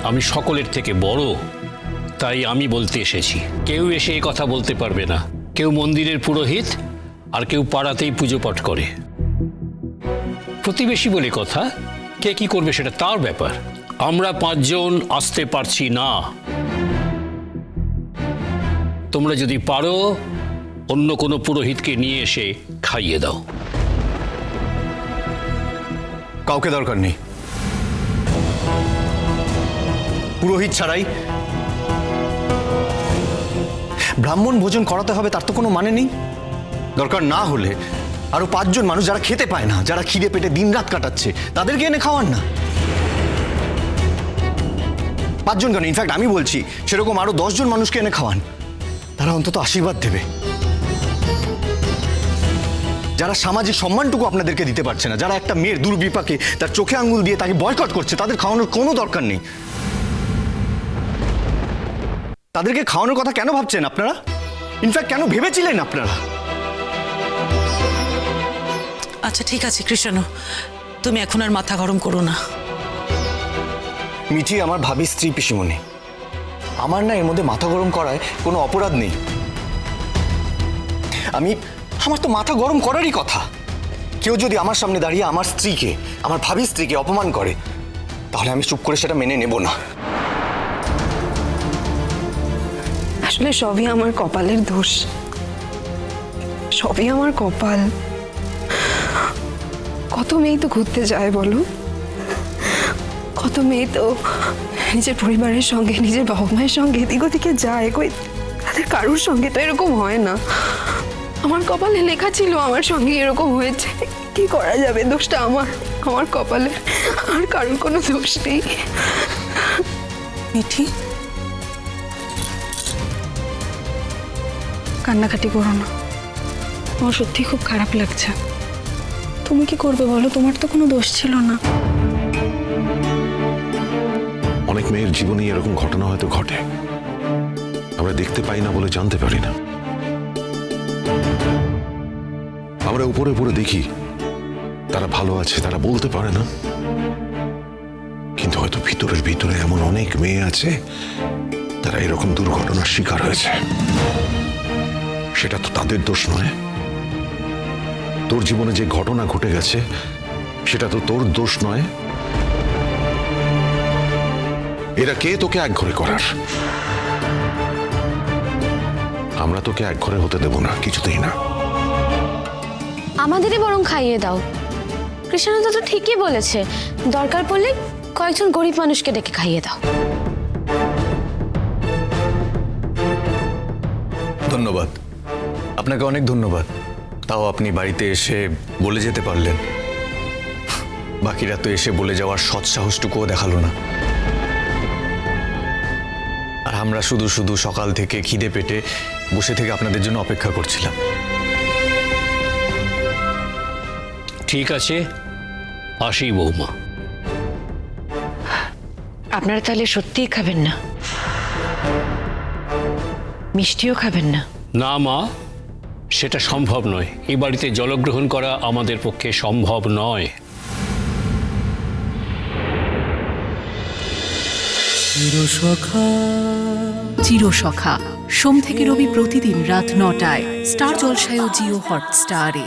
আমি সকলের থেকে বড়, তাই আমি বলতে এসেছি। কেউ এসে এই কথা বলতে পারবে না। কেউ মন্দিরের পুরোহিত, আর কেউ পাড়াতেই পুজো পাঠ করে। প্রতিবেশী বলে কথা, কে কি করবে সেটা তার ব্যাপার। আমরা 5 জন আসতে পারছি না। তোমরা যদি পারো অন্য কোনো পুরোহিতকে নিয়ে এসে খাইয়ে দাও। কাউকে দরকার নেই। পুরোহিত ছাড়াই ব্রাহ্মণ ভোজন করাতে হবে তার তো কোনো মানে নেই। দরকার না হলে আরো 5 জন মানুষ যারা খেতে পায় না, যারা খিদে পেটে দিনরাত কাটাচ্ছে, তাদেরকে এনে খাওয়ান না। 5 জন কেন, ইনফ্যাক্ট আমি বলছি সেরকম আরো 10 জন মানুষকে এনে খাওয়ান। তারা অন্তত আশীর্বাদ দেবে। যারা সামাজিক সম্মানটুকু আপনাদেরকে দিতে পারছে না, যারা একটা মেয়ের দুর্বিপাকে তার চোখে আঙ্গুল দিয়ে তাকে বয়কট করছে, তাদের খাওয়ানোর কোনো দরকার নেই। তাদেরকে খাওয়ানোর কথা কেন ভাবছেন আপনারা? ইনফ্যাক্ট কেন ভেবেছিলেন আপনারা? আচ্ছা ঠিক আছে কৃষ্ণ, তুমি এখন আর মাথা গরম করো না। মিঠি আমার ভাবি স্ত্রী পিসিমণি। আমার না এর মধ্যে মাথা গরম করায় কোনো অপরাধ নেই। আমার তো মাথা গরম করারই কথা। কেউ যদি আমার সামনে দাঁড়িয়ে আমার স্ত্রীকে, আমার ভাবি স্ত্রীকে অপমান করে, তাহলে আমি চুপ করে সেটা মেনে নেব না। আসলে সবই আমার কপালের দোষ, সবই আমার কপাল। কত মেয়ে তো ঘুরতে যায় বলো, কত মেয়ে তো নিজের পরিবারের সঙ্গে, নিজের বাবা মায়ের সঙ্গে এদিক ওদিকে যায়, কই তাদের কারোর সঙ্গে তো এরকম হয় না। আমার কপালে লেখা ছিল আমার সঙ্গে এরকম হয়েছে, কি করা যাবে? দোষটা আমার কপালে, আর কারোর কোনো দোষ নেই। মিঠি, কান্নাকাটি করো না, আমার সত্যি খুব খারাপ লাগছে। তুমি কি করবে বলো, তোমার তো কোনো দোষ ছিল না। অনেক মেয়ের জীবনে এরকম ঘটনা হয়তো ঘটে, আমরা দেখতে পাই না বলে জানতে পারি না। আমরা উপরে উপরে দেখি তারা ভালো আছে, তারা বলতে পারে না, কিন্তু হয়তো ভিতরের ভিতরে এমন অনেক মেয়ে আছে তারা এরকম দুর্ঘটনার শিকার হয়েছে। সেটা তো তাদের দোষ নয়। তোর জীবনে যে ঘটনা ঘটে গেছে সেটা তো তোর দোষ নয়। এরা কে তোকে একঘরে করার? আমরা তোকে একঘরে হতে দেব না, কিছুতেই না। আমাদেরই বরং খাইয়ে দাও। কৃষ্ণদা তো ঠিকই বলেছে, দরকার পড়লে কয়েকজন গরিব মানুষকে ডেকে খাইয়ে দাও। ধন্যবাদ, আপনাকে অনেক ধন্যবাদ। তাও আপনি বাড়িতে এসে বলে যেতে পারলেন। বাকিরা তো এসে বলে যাওয়ার সৎ সাহসটুকুও দেখালো না। আর আমরা শুধু শুধু সকাল থেকে খিদে পেটে বসে থেকে আপনাদের জন্য অপেক্ষা করছিলাম। ঠিক আছে, আসি বৌমা। আপনারা তাহলে সত্যিই খাবেন না? মিষ্টিও খাবেন না? না মা, সেটা সম্ভব নয়। এই বাড়িতে জলগ্রহণ করা আমাদের পক্ষে সম্ভব নয়। চিরসখা সোম থেকে রবি প্রতিদিন রাত 9টায় স্টার জলসায় ও জিও হটস্টারে।